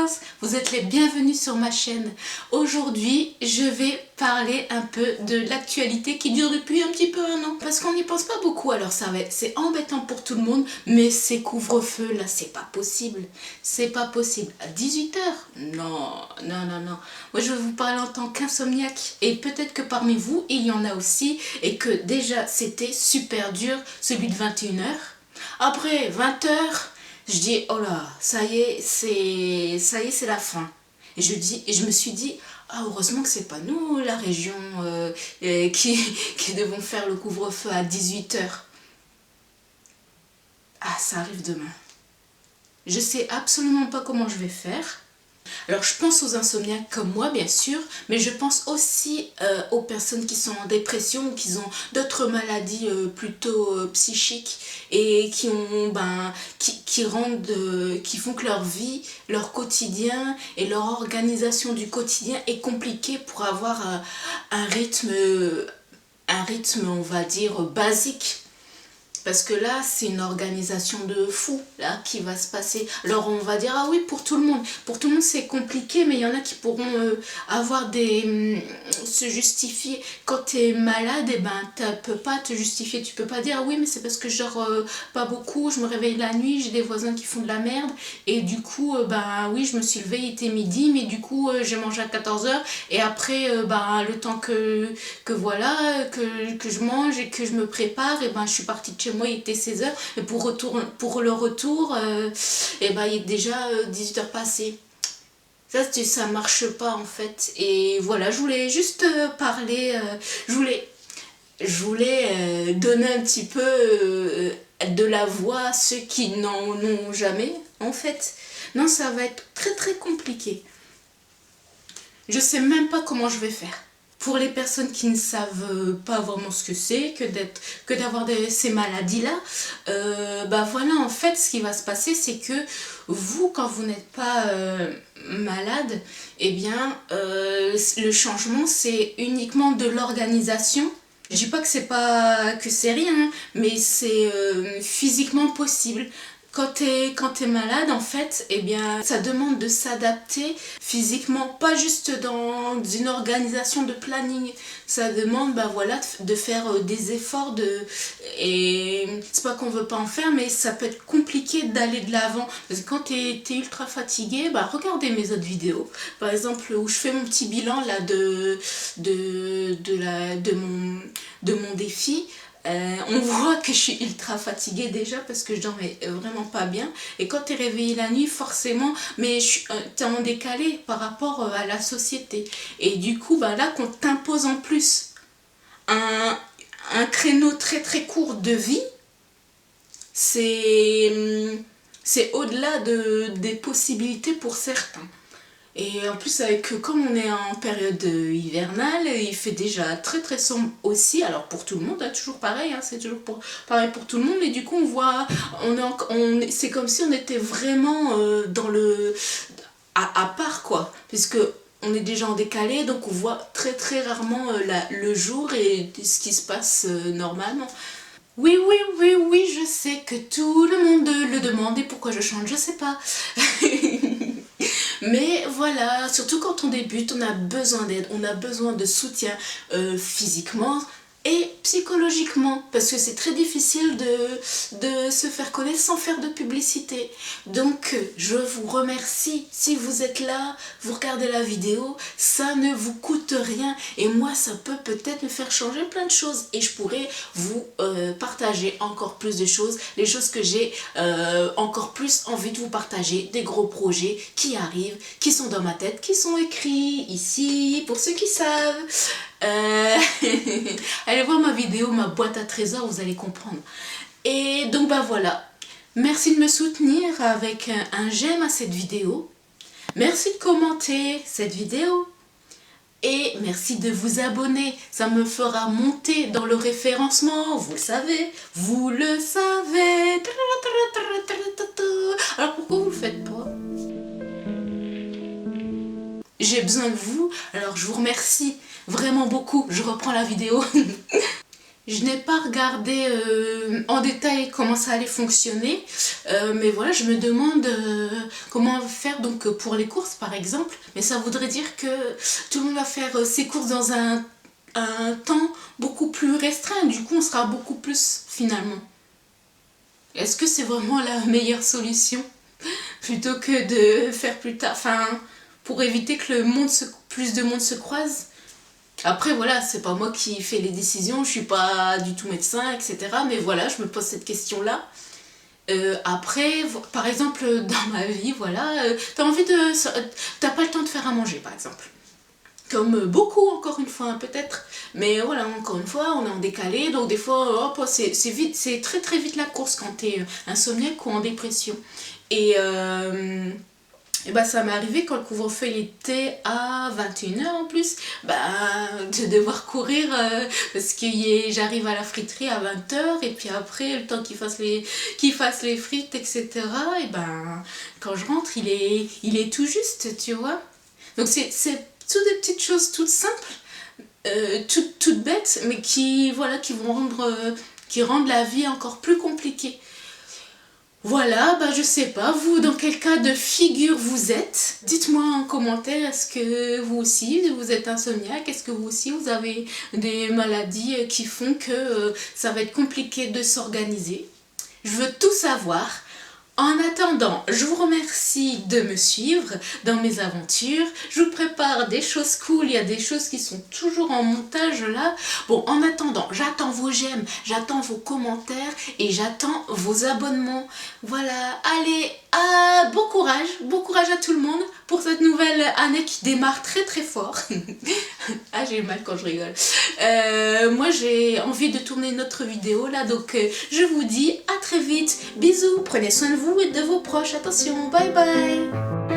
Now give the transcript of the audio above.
Girls, vous êtes les bienvenus sur ma chaîne. Aujourd'hui, je vais parler un peu de l'actualité qui dure depuis un petit peu un an. Parce qu'on n'y pense pas beaucoup, alors c'est embêtant pour tout le monde, mais ces couvre-feux là, c'est pas possible. C'est pas possible. À 18 h? Non. Moi, je vais vous parler en tant qu'insomniaque. Et peut-être que parmi vous, il y en a aussi, et que déjà, c'était super dur, celui de 21 h. Après 20 h, je dis oh là, ça y est, c'est la fin. Et je me suis dit ah, heureusement que c'est pas nous, la région, qui devons faire le couvre-feu à 18 h. Ah, ça arrive demain. Je sais absolument pas comment je vais faire. Alors je pense aux insomniaques comme moi bien sûr, mais je pense aussi aux personnes qui sont en dépression ou qui ont d'autres maladies plutôt psychiques et qui ont qui font que leur vie, leur quotidien et leur organisation du quotidien est compliquée pour avoir un rythme on va dire basique. Parce que là, c'est une organisation de fou là qui va se passer. Alors on va dire, ah oui, pour tout le monde. Pour tout le monde, c'est compliqué, mais il y en a qui pourront avoir se justifier. Quand tu es malade, et tu peux pas te justifier. Tu peux pas dire, ah oui, mais c'est parce que je dors pas beaucoup, je me réveille la nuit, j'ai des voisins qui font de la merde. Et du coup, oui, je me suis levée, il était midi, mais du coup, j'ai mangé à 14 h. Et après, le temps que je mange et que je me prépare, et je suis partie de chez moi, il était 16 h, et pour le retour, il est déjà 18 h passées. Ça marche pas en fait. Et voilà, je voulais juste parler, je voulais donner un petit peu de la voix à ceux qui n'en ont jamais en fait. Non, ça va être très très compliqué. Je sais même pas comment je vais faire. Pour les personnes qui ne savent pas vraiment ce que c'est, que d'avoir ces maladies-là, voilà, en fait, ce qui va se passer, c'est que vous, quand vous n'êtes pas malade, le changement, c'est uniquement de l'organisation. Je dis pas que c'est rien, mais c'est physiquement possible. Quand t'es malade, en fait, ça demande de s'adapter physiquement, pas juste dans une organisation de planning. Ça demande, de faire des efforts et c'est pas qu'on veut pas en faire, mais ça peut être compliqué d'aller de l'avant. Parce que quand t'es ultra fatigué, regardez mes autres vidéos. Par exemple, où je fais mon petit bilan là de mon défi. On voit que je suis ultra fatiguée déjà parce que je dormais vraiment pas bien. Et quand t'es réveillée la nuit, forcément, mais t'es en décalé par rapport à la société. Et du coup, là, qu'on t'impose en plus un créneau très très court de vie, c'est au-delà des possibilités pour certains. Et en plus, comme on est en période hivernale, il fait déjà très très sombre aussi. Alors pour tout le monde, toujours pareil, c'est toujours pareil pour tout le monde. Mais du coup, on voit, c'est comme si on était vraiment à part quoi. Puisque on est déjà en décalé, donc on voit très très rarement le jour et ce qui se passe normalement. Oui, je sais que tout le monde le demande et pourquoi je chante, je sais pas. Mais voilà, surtout quand on débute, on a besoin d'aide, on a besoin de soutien physiquement et psychologiquement, parce que c'est très difficile de se faire connaître sans faire de publicité. Donc je vous remercie si vous êtes là, vous regardez la vidéo, ça ne vous coûte rien et moi ça peut peut-être me faire changer plein de choses et je pourrais vous partager encore plus de choses, les choses que j'ai encore plus envie de vous partager, des gros projets qui arrivent, qui sont dans ma tête, qui sont écrits ici pour ceux qui savent. Allez voir ma vidéo, ma boîte à trésors, vous allez comprendre. Et donc voilà, merci de me soutenir avec un j'aime à cette vidéo. Merci de commenter cette vidéo. Et merci de vous abonner, ça me fera monter dans le référencement, vous le savez, vous le savez. Alors pourquoi vous le faites pas? J'ai besoin de vous, alors je vous remercie vraiment beaucoup. Je reprends la vidéo. Je n'ai pas regardé en détail comment ça allait fonctionner, mais voilà, je me demande comment faire donc pour les courses par exemple. Mais ça voudrait dire que tout le monde va faire ses courses dans un temps beaucoup plus restreint, du coup on sera beaucoup plus finalement. Est-ce que c'est vraiment la meilleure solution plutôt que de faire plus tard, enfin pour éviter que plus de monde se croise? Après voilà, c'est pas moi qui fais les décisions, je suis pas du tout médecin, etc. Mais voilà, je me pose cette question-là. Après, par exemple, dans ma vie, voilà, t'as pas le temps de faire à manger, par exemple. Comme beaucoup, encore une fois, hein, peut-être. Mais voilà, encore une fois, on est en décalé, donc des fois, hop, c'est vite, c'est très très vite la course quand t'es insomniaque ou en dépression. Et bah ça m'est arrivé quand le couvre-feu il était à 21h en plus, bah de devoir courir parce que j'arrive à la friterie à 20h et puis après le temps qu'ils fassent les frites, etc. Et ben quand je rentre il est tout juste, tu vois. Donc c'est toutes des petites choses toutes simples, toutes bêtes, mais qui rendent la vie encore plus compliquée. Voilà, bah je sais pas, vous dans quel cas de figure vous êtes? Dites-moi en commentaire, est-ce que vous aussi vous êtes insomniaque? Est-ce que vous aussi vous avez des maladies qui font que ça va être compliqué de s'organiser? Je veux tout savoir. En attendant, je vous remercie de me suivre dans mes aventures. Je vous prépare des choses cool, il y a des choses qui sont toujours en montage là. Bon, en attendant, j'attends vos j'aime, j'attends vos commentaires et j'attends vos abonnements. Voilà, allez, bon courage à tout le monde pour cette nouvelle année qui démarre très très fort. Ah, j'ai mal quand je rigole. Moi, j'ai envie de tourner une autre vidéo là, donc je vous dis à très vite. Bisous, prenez soin de vous et de vos proches. Attention, bye bye.